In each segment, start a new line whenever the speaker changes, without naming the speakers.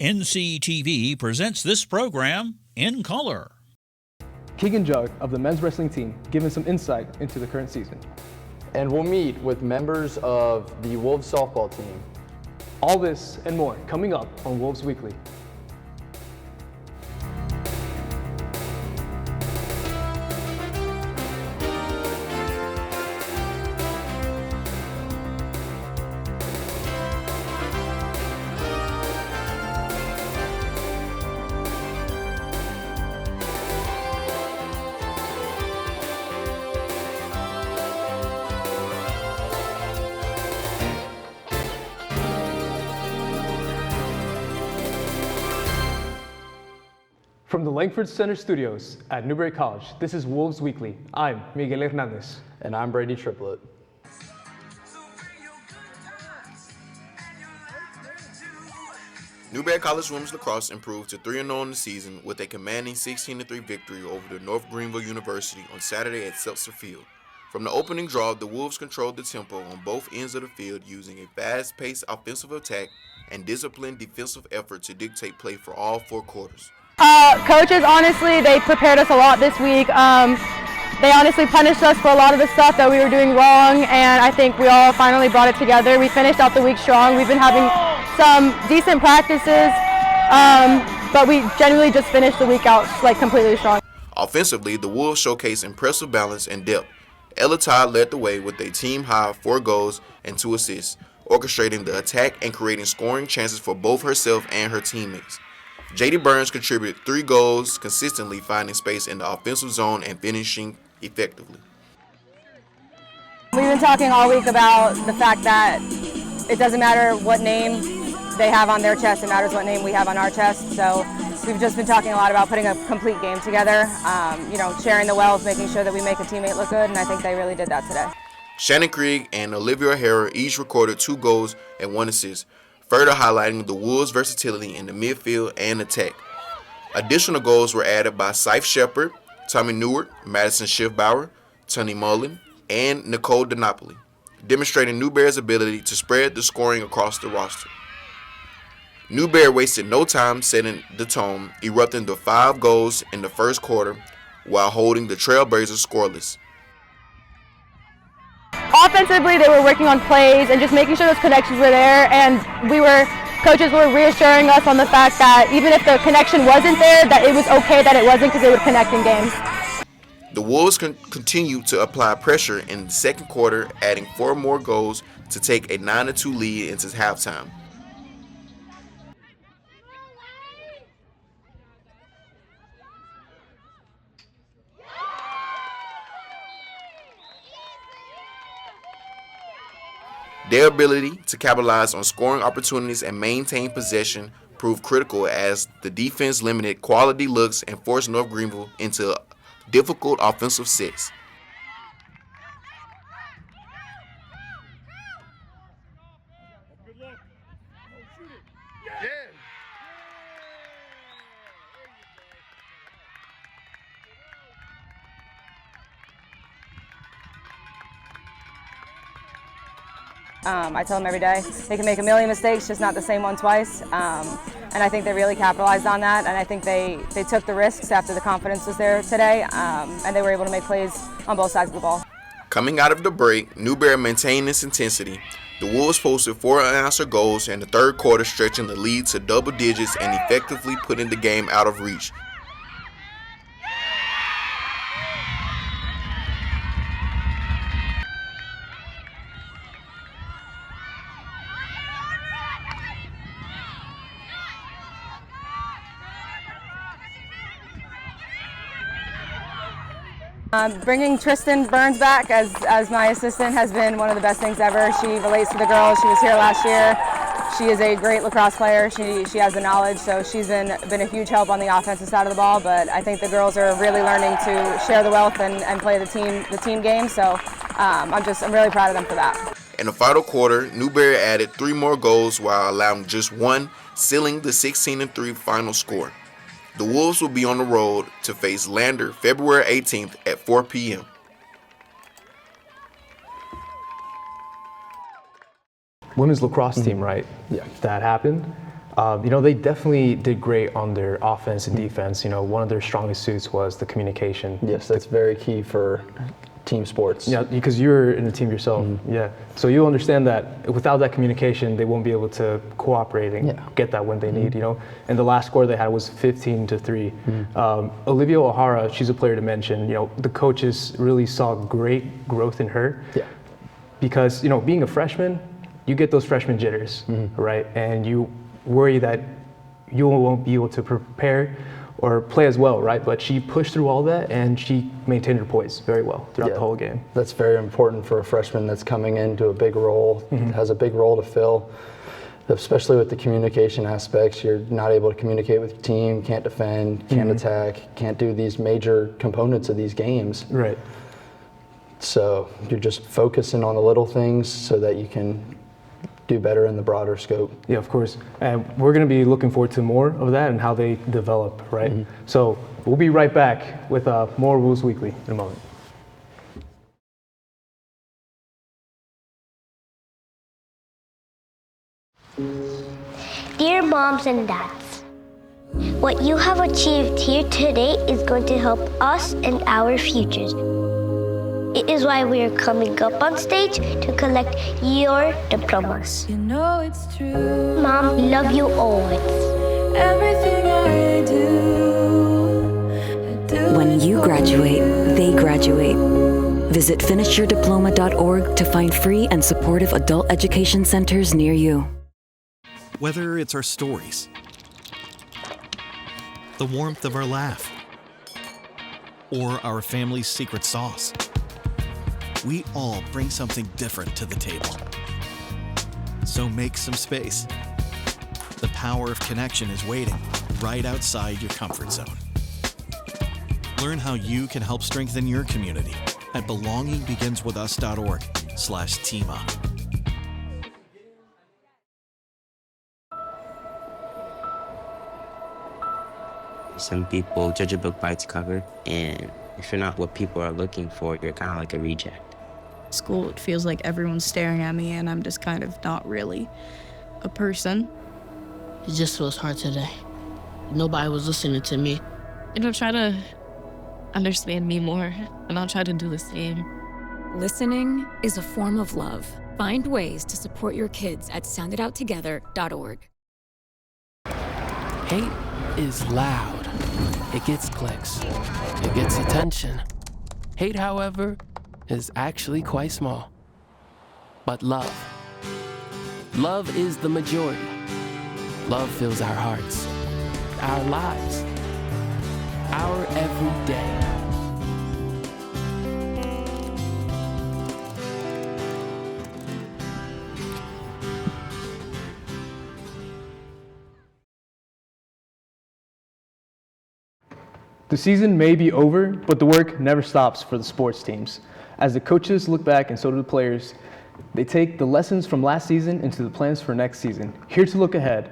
NCTV presents this program in color.
Keagan Judd of the men's wrestling team giving some insight into the current season.
And we'll meet with members of the Wolves softball team.
All this and more coming up on Wolves Weekly. From the Langford Center Studios at Newberry College, this is Wolves Weekly. I'm Miguel Hernandez.
And I'm Brady Triplett.
Newberry College women's lacrosse improved to 3-0 in the season with a commanding 16-3 victory over the North Greenville University on Saturday at Setzler Field. From the opening draw, the Wolves controlled the tempo on both ends of the field using a fast-paced offensive attack and disciplined defensive effort to dictate play for all 4 quarters.
Coaches, honestly, they prepared us a lot this week. They honestly punished us for a lot of the stuff that we were doing wrong, and I think we all finally brought it together. We finished out the week strong. We've been having some decent practices, but we generally just finished the week out completely strong.
Offensively, the Wolves showcased impressive balance and depth. Ella Todd led the way with a team-high 4 goals and 2 assists, orchestrating the attack and creating scoring chances for both herself and her teammates. J.D. Burns contributed 3 goals, consistently finding space in the offensive zone and finishing effectively.
We've been talking all week about the fact that it doesn't matter what name they have on their chest, it matters what name we have on our chest. So we've just been talking a lot about putting a complete game together, sharing the wealth, making sure that we make a teammate look good, and I think they really did that today.
Shannon Krieg and Olivia O'Hara each recorded 2 goals and 1 assist, further highlighting the Wolves' versatility in the midfield and attack. Additional goals were added by Scythe Shepard, Tommy Newark, Madison Schiffbauer, Tony Mullen, and Nicole DiNapoli, demonstrating Newberry's ability to spread the scoring across the roster. Newberry wasted no time setting the tone, erupting to 5 goals in the first quarter while holding the Trailblazers scoreless.
Offensively, they were working on plays and just making sure those connections were there, and coaches were reassuring us on the fact that even if the connection wasn't there, that it was okay that it wasn't because it would connect in games.
The Wolves continued to apply pressure in the second quarter, adding 4 more goals to take a 9-2 lead into halftime. Their ability to capitalize on scoring opportunities and maintain possession proved critical as the defense limited quality looks and forced North Greenville into difficult offensive sets.
I tell them every day they can make a million mistakes, just not the same one twice. And I think they really capitalized on that. And I think they took the risks after the confidence was there today, and they were able to make plays on both sides of the ball.
Coming out of the break, Newberry maintained its intensity. The Wolves posted 4 unanswered goals in the third quarter, stretching the lead to double digits and effectively putting the game out of reach.
Bringing Tristan Burns back as my assistant has been one of the best things ever. She relates to the girls. She was here last year. She is a great lacrosse player. She has the knowledge, so she's been a huge help on the offensive side of the ball. But I think the girls are really learning to share the wealth and play the team game. So I'm really proud of them for that.
In the final quarter, Newberry added 3 more goals while allowing just 1, sealing the 16-3 final score. The Wolves will be on the road to face Lander February 18th at 4 p.m.
Women's lacrosse team, right?
Yeah.
That happened. They definitely did great on their offense and defense. One of their strongest suits was the communication.
Yes, that's very key for team sports.
Yeah, because you're in the team yourself. Yeah. So you understand that without that communication, they won't be able to cooperate and get that win they need. And the last score they had was 15-3. Olivia O'Hara, she's a player to mention. The coaches really saw great growth in her.
Yeah.
Because being a freshman, you get those freshman jitters, right? And you worry that you won't be able to prepare or play as well, right? But she pushed through all that and she maintained her poise very well throughout the whole game.
That's very important for a freshman that's coming into a big role, has a big role to fill, especially with the communication aspects. You're not able to communicate with your team, can't defend, can't attack, can't do these major components of these games.
Right.
So you're just focusing on the little things so that you can do better in the broader scope.
Yeah, of course. And we're going to be looking forward to more of that and how they develop, right? So we'll be right back with more Wolves Weekly in a moment.
Dear moms and dads, what you have achieved here today is going to help us and our futures. It is why we are coming up on stage to collect your diplomas.
It's true.
Mom, we love you always.
Everything I do,
When you graduate, they graduate. Visit finishyourdiploma.org to find free and supportive adult education centers near you.
Whether it's our stories, the warmth of our laugh, or our family's secret sauce, we all bring something different to the table. So make some space. The power of connection is waiting right outside your comfort zone. Learn how you can help strengthen your community at belongingbeginswithus.org/team up.
Some people judge a book by its cover, and if you're not what people are looking for, you're kind of like a reject.
School, it feels like everyone's staring at me and I'm just kind of not really a person.
It just feels hard today. Nobody was listening to me.
Try to understand me more, and I'll try to do the same.
Listening is a form of love. Find ways to support your kids at soundidouttogether.org.
Hate is loud. It gets clicks. It gets attention. Hate, however, is actually quite small. But love is the majority. Love fills our hearts, our lives, our everyday.
The season may be over, but the work never stops for the sports teams. As the coaches look back, and so do the players, they take the lessons from last season into the plans for next season. Here to look ahead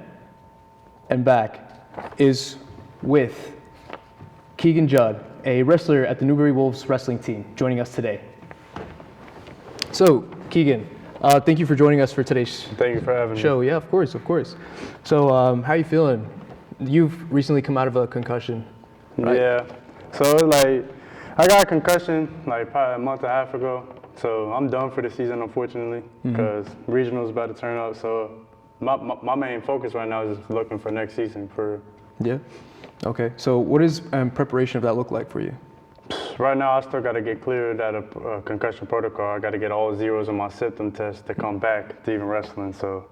and back is with Keagan Judd, a wrestler at the Newberry Wolves wrestling team, joining us today. So, Keagan, thank you for joining us for today's
Thank you for having
show.
me.
Yeah, of course. So, how are you feeling? You've recently come out of a concussion, right?
Yeah. So, I got a concussion probably a month and a half ago. So I'm done for the season, unfortunately, because regional's about to turn up. So my main focus right now is just looking for next season.
Yeah. Okay. So what does preparation of that look like for you?
Right now, I still got to get cleared out of concussion protocol. I got to get all zeros on my symptom test to come back to even wrestling. So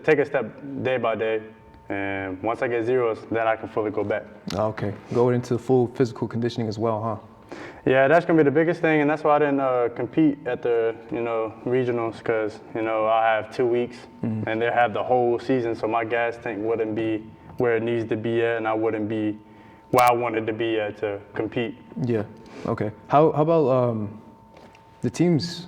take a step day by day. And once I get zeros, then I can fully go back.
Okay. Going into full physical conditioning as well, huh?
Yeah, that's going to be the biggest thing, and that's why I didn't compete at the, regionals, because, I have 2 weeks, and they have the whole season, so my gas tank wouldn't be where it needs to be at, and I wouldn't be where I wanted to be at to compete.
Yeah, okay. How about the team's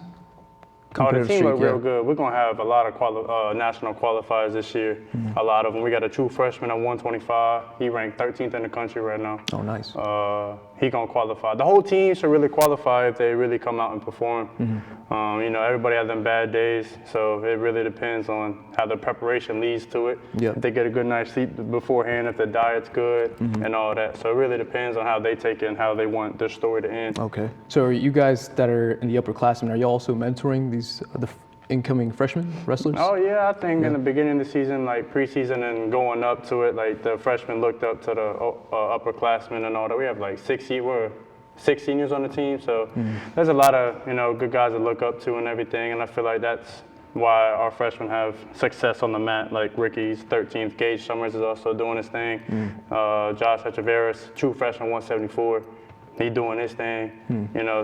competitive
team look
streak,
real good. We're going to have a lot of national qualifiers this year. A lot of them. We got a true freshman at 125. He ranked 13th in the country right now.
Oh, nice.
He going to qualify. The whole team should really qualify if they really come out and perform. You know, everybody has them bad days, so it really depends on how the preparation leads to it.
Yep.
If they get a good night's sleep beforehand, if the diet's good, and all that. So it really depends on how they take it and how they want their story to end.
Okay. So are you guys that are in the upperclassmen, are you also mentoring these the incoming freshmen wrestlers?
Oh yeah, I think in the beginning of the season, like preseason and going up to it, like the freshmen looked up to the upperclassmen and all that. We have like 6 seniors on the team, so there's a lot of good guys to look up to and everything. And I feel like that's why our freshmen have success on the mat. Like Ricky's 13th, Gage Summers is also doing his thing. Josh Echeverris, true freshman, 174. He doing his thing,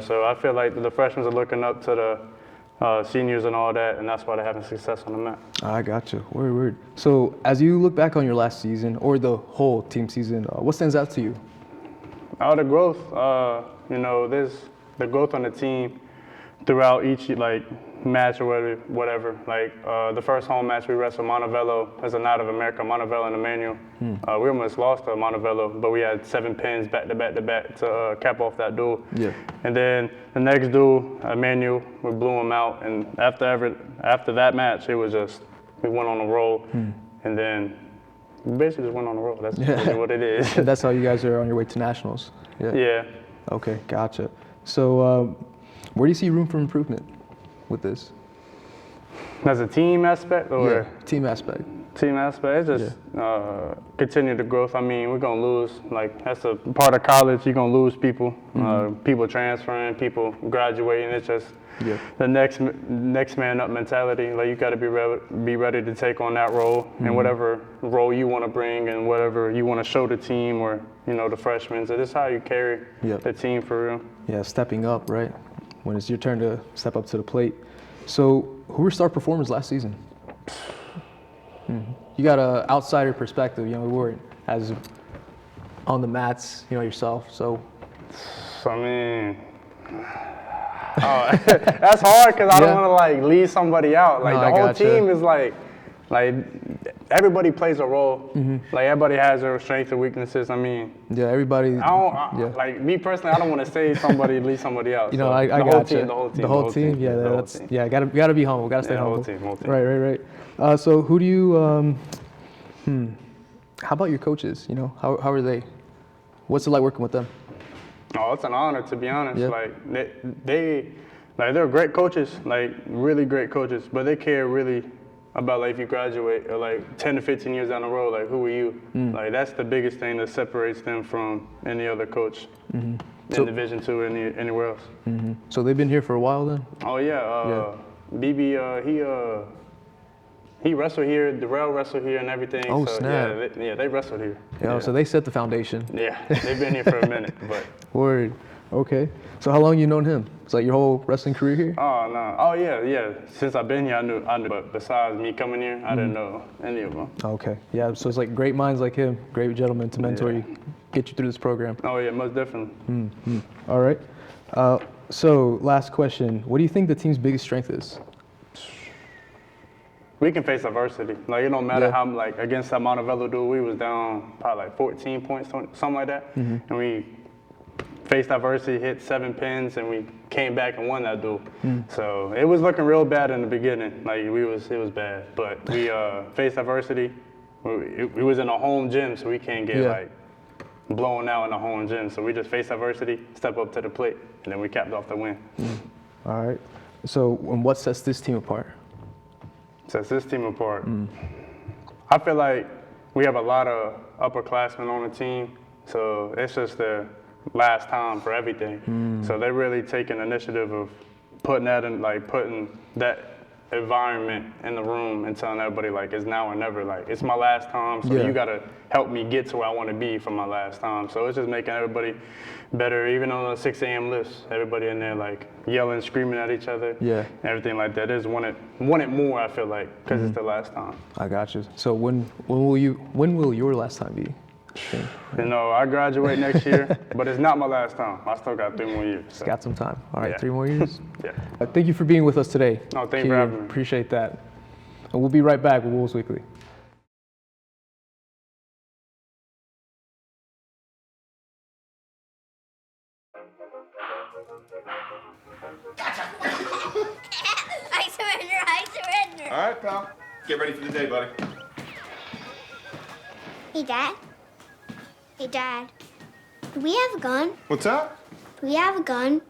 So I feel like the freshmen are looking up to the seniors and all that, and that's why they're having success on the mat.
I got you. Word. So as you look back on your last season or the whole team season, what stands out to you?
The growth. There's the growth on the team throughout each match or whatever. Like the first home match we wrestled Montevello as a Knight of America, Montevello and Emmanuel. We almost lost to Montevello, but we had 7 pins back to back to cap off that duel. Yeah. And then the next duel, Emmanuel, we blew him out. And after that match, it was just we went on a roll, and then we basically just went on a roll. That's really what it is.
And that's how you guys are on your way to nationals.
Yeah.
Okay, gotcha. So where do you see room for improvement with this?
As a team aspect? Or
team aspect.
Team aspect, it's just continue the growth. I mean, we're going to lose. Like, that's a part of college. You're going to lose people. People transferring, people graduating. It's just the next man up mentality. Like, you got to be ready to take on that role and whatever role you want to bring and whatever you want to show the team or, the freshmen. So this is how you carry the team for real.
Yeah, stepping up, right? When it's your turn to step up to the plate. So who were star performers last season? You got an outsider perspective, we weren't as on the mats, yourself, so.
I mean, that's hard because I don't want to leave somebody out. Like the whole team is like everybody plays a role. Like everybody has their strengths and weaknesses. I mean,
everybody.
Like me personally, I don't want to say somebody leave somebody out.
I got you. The whole team. Yeah, gotta be humble. Gotta stay humble.
Whole team.
Right. So who do you? How about your coaches? How are they? What's it like working with them?
Oh, it's an honor, to be honest. Like they're great coaches, like really great coaches, but they care really about if you graduate or 10 to 15 years down the road, who are you? Like that's the biggest thing that separates them from any other coach in Division II or anywhere else.
So they've been here for a while then?
Oh yeah, BB, he wrestled here, Darrell wrestled here and everything.
Oh,
so,
snap.
They wrestled here.
So they set the foundation.
Yeah, they've been here for a minute. But.
Word. Okay. So how long you known him? It's like your whole wrestling career here?
Oh, no. Oh, yeah. Since I've been here, I knew. But besides me coming here, I didn't know any of them.
Okay. Yeah, so it's like great minds like him, great gentlemen to mentor you, get you through this program.
Oh, yeah, most definitely.
All right. So last question. What do you think the team's biggest strength is?
We can face adversity. It don't matter how, against that Montevello dude, we was down probably 14 points, something like that. And we faced adversity, hit 7 pins, and we came back and won that duel. So it was looking real bad in the beginning. It was bad. But we faced adversity. We was in a home gym, so we can't get blown out in a home gym. So we just faced adversity, step up to the plate, and then we capped off the win.
All right. So what sets this team apart?
Sets this team apart. I feel like we have a lot of upperclassmen on the team, so it's just the last time for everything. So they're really taking initiative of putting that in, putting that environment in the room and telling everybody it's now or never. It's my last time, so you gotta help me get to where I want to be for my last time. So it's just making everybody better. Even on the 6 a.m. lifts, everybody in there yelling, screaming at each other, everything like that. Just want it more. I feel like because it's the last time.
I got you. So when will your last time be?
You know, I graduate next year, but it's not my last time. I still got 3 more years.
Just got some time. All right,
Yeah.
3 more years.
Yeah.
Thank you for being with us today.
No, thank you for having me.
Appreciate that. And we'll be right back with Wolves Weekly.
I surrender.
All right, pal. Get ready for the day, buddy.
Hey, Dad. Hey, Dad. Do we have a gun?
What's up?
Do we have a gun?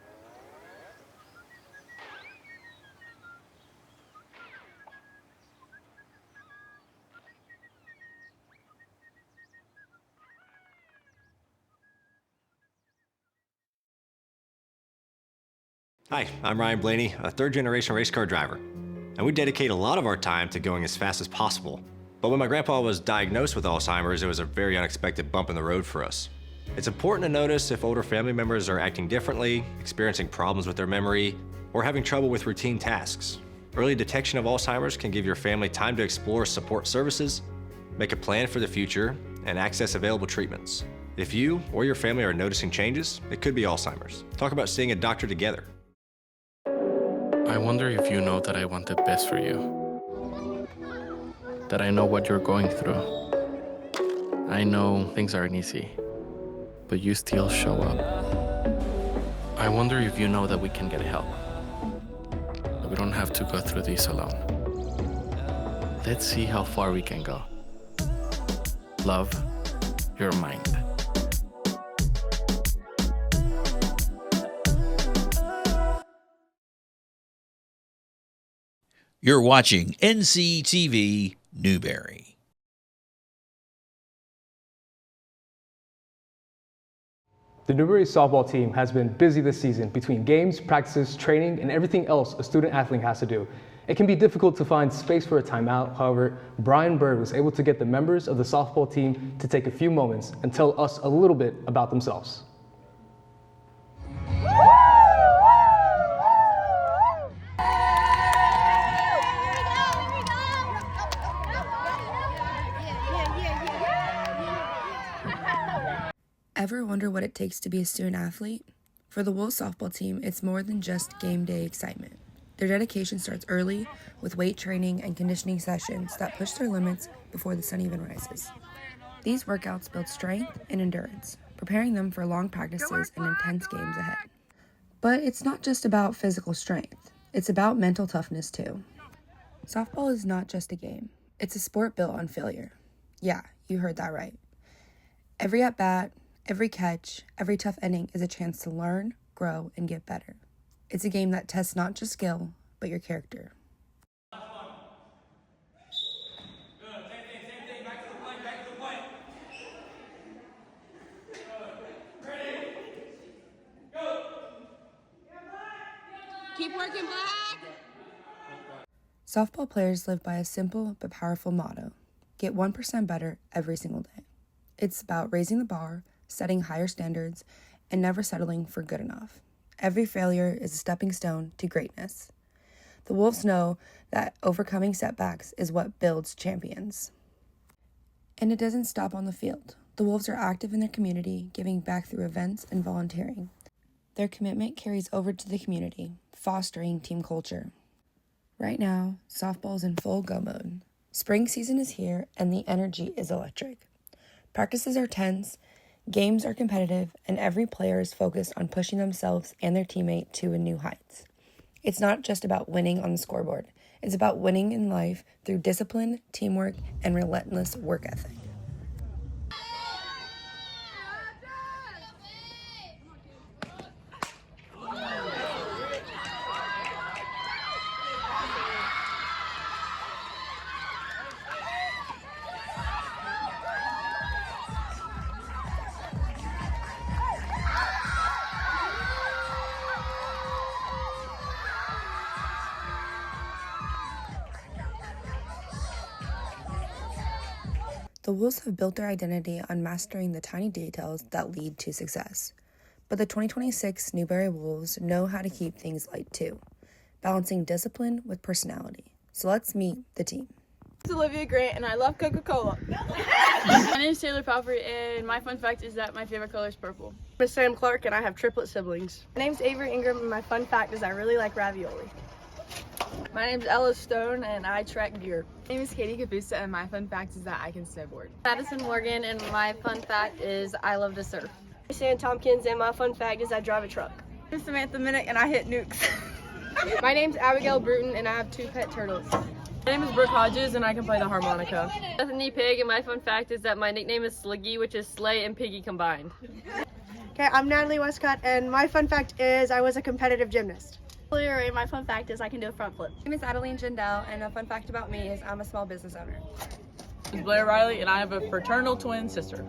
Hi, I'm Ryan Blaney, a third-generation race car driver, and we dedicate a lot of our time to going as fast as possible. But when my grandpa was diagnosed with Alzheimer's, it was a very unexpected bump in the road for us. It's important to notice if older family members are acting differently, experiencing problems with their memory, or having trouble with routine tasks. Early detection of Alzheimer's can give your family time to explore support services, make a plan for the future, and access available treatments. If you or your family are noticing changes, it could be Alzheimer's. Talk about seeing a doctor together.
I wonder if you know that I want the best for you. That I know what you're going through. I know things aren't easy, but you still show up. I wonder if you know that we can get help. That we don't have to go through this alone. Let's see how far we can go. Love, your mind.
You're watching NCTV-Newberry.
The Newberry softball team has been busy this season between games, practices, training, and everything else a student athlete has to do. It can be difficult to find space for a timeout. However, Brian Bird was able to get the members of the softball team to take a few moments and tell us a little bit about themselves.
Ever wonder what it takes to be a student athlete? For the Wolves softball team, it's more than just game day excitement. Their dedication starts early with weight training and conditioning sessions that push their limits before the sun even rises. These workouts build strength and endurance, preparing them for long practices and intense games ahead. But it's not just about physical strength, it's about mental toughness too. Softball is not just a game, it's a sport built on failure. Yeah, you heard that right. Every at-bat, every catch, every tough inning is a chance to learn, grow, and get better. It's a game that tests not just skill, but your character.
Keep working, Black!
Softball players live by a simple but powerful motto: get 1% better every single day. It's about raising the bar, setting higher standards, and never settling for good enough. Every failure is a stepping stone to greatness. The Wolves know that overcoming setbacks is what builds champions. And it doesn't stop on the field. The Wolves are active in their community, giving back through events and volunteering. Their commitment carries over to the community, fostering team culture. Right now, softball is in full go mode. Spring season is here, and the energy is electric. Practices are tense, games are competitive, and every player is focused on pushing themselves and their teammate to a new heights. It's not just about winning on the scoreboard. It's about winning in life through discipline, teamwork, and relentless work ethic. The Wolves have built their identity on mastering the tiny details that lead to success. But the 2026 Newberry Wolves know how to keep things light too, balancing discipline with personality. So let's meet the team.
It's Olivia Grant, and I love Coca-Cola. My
name is Taylor Palfrey, and my fun fact is that my favorite color is purple.
I'm Sam Clark, and I have triplet siblings.
My name's Avery Ingram, and my fun fact is I really like ravioli.
My name's Ella Stone, and I track deer.
My name is Katie Kabusa, and my fun fact is that I can snowboard.
Madison Morgan, and my fun fact is I love to surf.
I'm Sam Tompkins, and my fun fact is I drive a truck.
I'm Samantha Minnick, and I hit nukes.
My name's Abigail Bruton, and I have 2 pet turtles.
My name is Brooke Hodges, and I can play the harmonica.
Bethany Pig, and my fun fact is that my nickname is Sliggy, which is sleigh and piggy combined.
Okay, I'm Natalie Westcott, and my fun fact is I was a competitive gymnast.
And my fun fact is I can do a front flip.
My name is Adeline Jindal, and a fun fact about me is I'm a small business owner.
My name is Blair Riley, and I have a fraternal twin sister.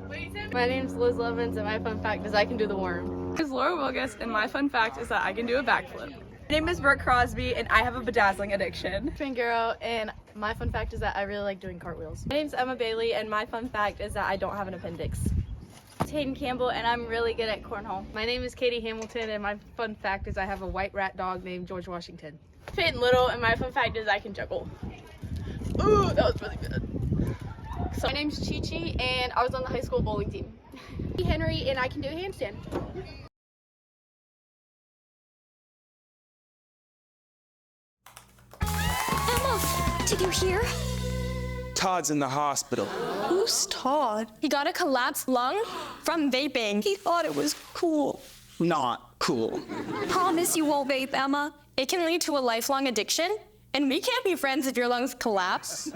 My name's Liz Levins, and my fun fact is I can do the worm.
My name is Laura Wilgus, and my fun fact is that I can do a backflip.
My name is Brooke Crosby, and I have a bedazzling addiction.
Fingaro, and my fun fact is that I really like doing cartwheels. My name's Emma Bailey, and my fun fact is that I don't have an appendix. It's Hayden Campbell, and I'm really good at cornhole. My name is Katie Hamilton, and my fun fact is I have a white rat dog named George Washington. Peyton Little, and my fun fact is I can juggle. Ooh, that was really good. So, my name's Chi Chi, and I was on the high school bowling team.
Henry, and I can do a handstand.
Emma, did you hear?
Todd's in the hospital.
Who's Todd? He got a collapsed lung from vaping. He thought it was cool.
Not cool.
Promise you won't vape, Emma. It can lead to a lifelong addiction, and we can't be friends if your lungs collapse.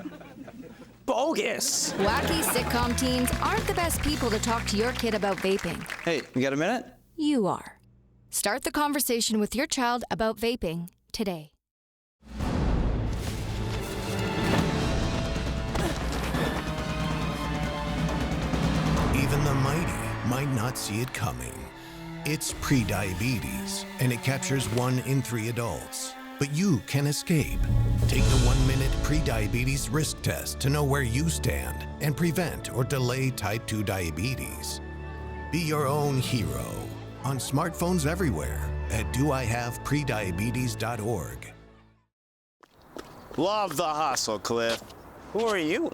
Bogus.
Wacky sitcom teens aren't the best people to talk to your kid about vaping.
Hey, you got a minute?
You are. Start the conversation with your child about vaping today.
Even the mighty might not see it coming. It's prediabetes, and it captures 1 in 3 adults. But you can escape. Take the 1-minute prediabetes risk test to know where you stand and prevent or delay type 2 diabetes. Be your own hero on smartphones everywhere at doihaveprediabetes.org.
Love the hustle, Cliff. Who are you?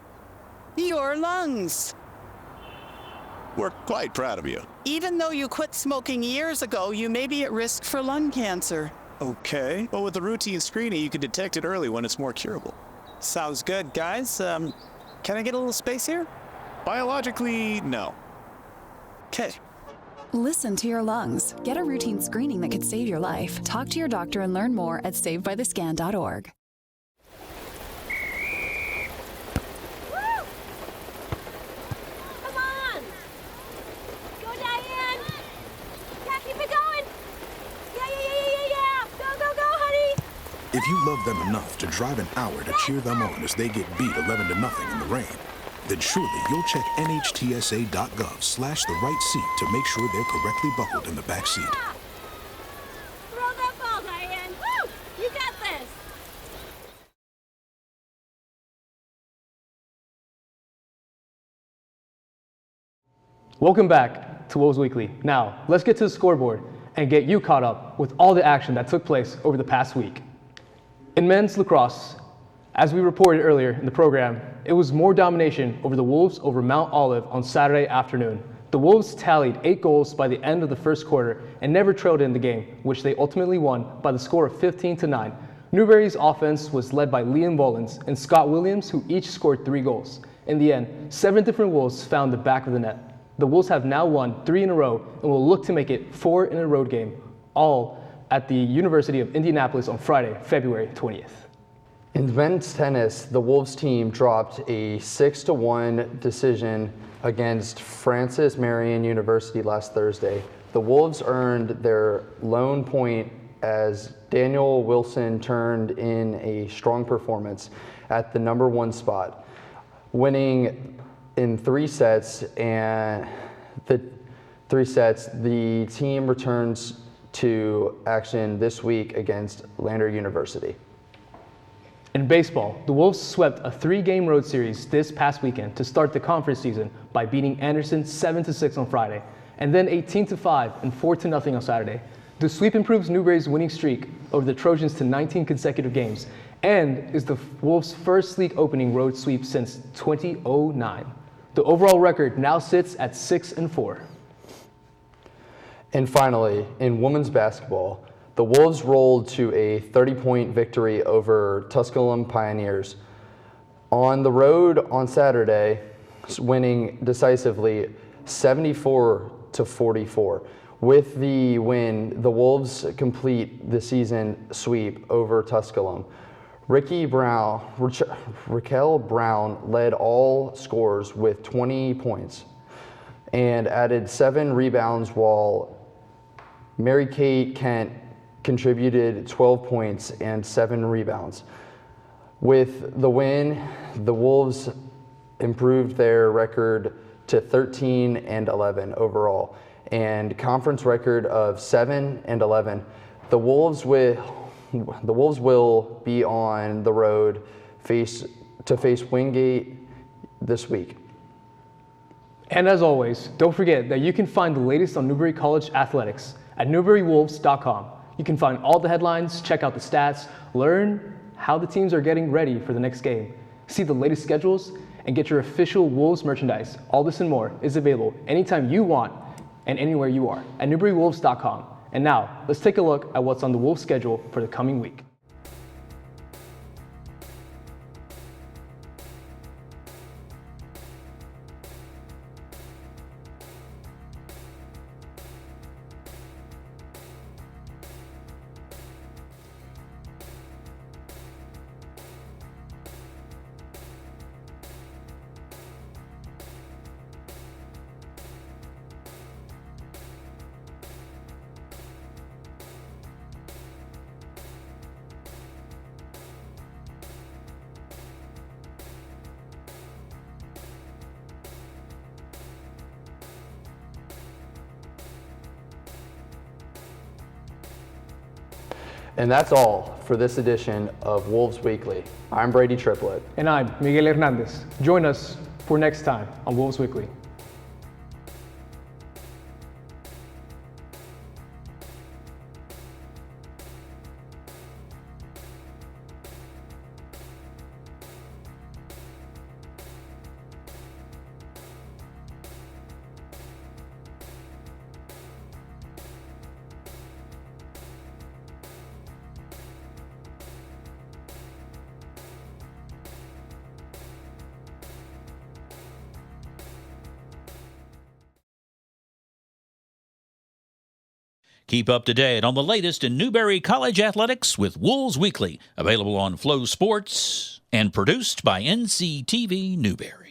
Your lungs.
We're quite proud of you.
Even though you quit smoking years ago, you may be at risk for lung cancer.
Okay. Well, with the routine screening, you can detect it early when it's more curable. Sounds good, guys. Can I get a little space here? Biologically, no. Okay.
Listen to your lungs. Get a routine screening that could save your life. Talk to your doctor and learn more at savedbythescan.org.
If you love them enough to drive an hour to cheer them on as they get beat 11-0 in the rain, then surely you'll check nhtsa.gov/the-right seat to make sure they're correctly buckled in the back seat.
Throw that ball, Diane. Woo! You got this.
Welcome back to Wolves Weekly. Now, let's get to the scoreboard and get you caught up with all the action that took place over the past week. In men's lacrosse, as we reported earlier in the program, it was more domination over the Wolves over Mount Olive on Saturday afternoon. The Wolves tallied 8 goals by the end of the first quarter and never trailed in the game, which they ultimately won by the score of 15-9. Newberry's offense was led by Liam Mullins and Scott Williams, who each scored 3 goals. In the end, 7 different Wolves found the back of the net. The Wolves have now won 3 in a row and will look to make it 4 in a road game, all at the University of Indianapolis on Friday, February 20th.
In men's tennis, the Wolves team dropped a 6-1 decision against Francis Marion University last Thursday. The Wolves earned their lone point as Daniel Wilson turned in a strong performance at the #1 spot, winning in 3 sets. And the team returns to action this week against Lander University.
In baseball, the Wolves swept a 3-game road series this past weekend to start the conference season by beating Anderson 7-6 on Friday, and then 18-5 and 4-0 on Saturday. The sweep improves Newberry's winning streak over the Trojans to 19 consecutive games and is the Wolves' first league opening road sweep since 2009. The overall record now sits at 6-4.
And finally, in women's basketball, the Wolves rolled to a 30-point victory over Tusculum Pioneers on the road on Saturday, winning decisively 74-44. With the win, the Wolves complete the season sweep over Tusculum. Raquel Brown led all scorers with 20 points and added 7 rebounds, while Mary Kate Kent contributed 12 points and 7 rebounds. With the win, the Wolves improved their record to 13-11 overall, and conference record of 7-11. The Wolves will be on the road to face Wingate this week.
And as always, don't forget that you can find the latest on Newberry College athletics at newberrywolves.com. You can find all the headlines, check out the stats, learn how the teams are getting ready for the next game, see the latest schedules, and get your official Wolves merchandise. All this and more is available anytime you want and anywhere you are at newberrywolves.com. And now, let's take a look at what's on the Wolves schedule for the coming week.
And that's all for this edition of Wolves Weekly. I'm Brady Triplett.
And I'm Miguel Hernandez. Join us for next time on Wolves Weekly.
Keep up to date on the latest in Newberry College athletics with Wolves Weekly, available on Flow Sports and produced by NCTV-Newberry.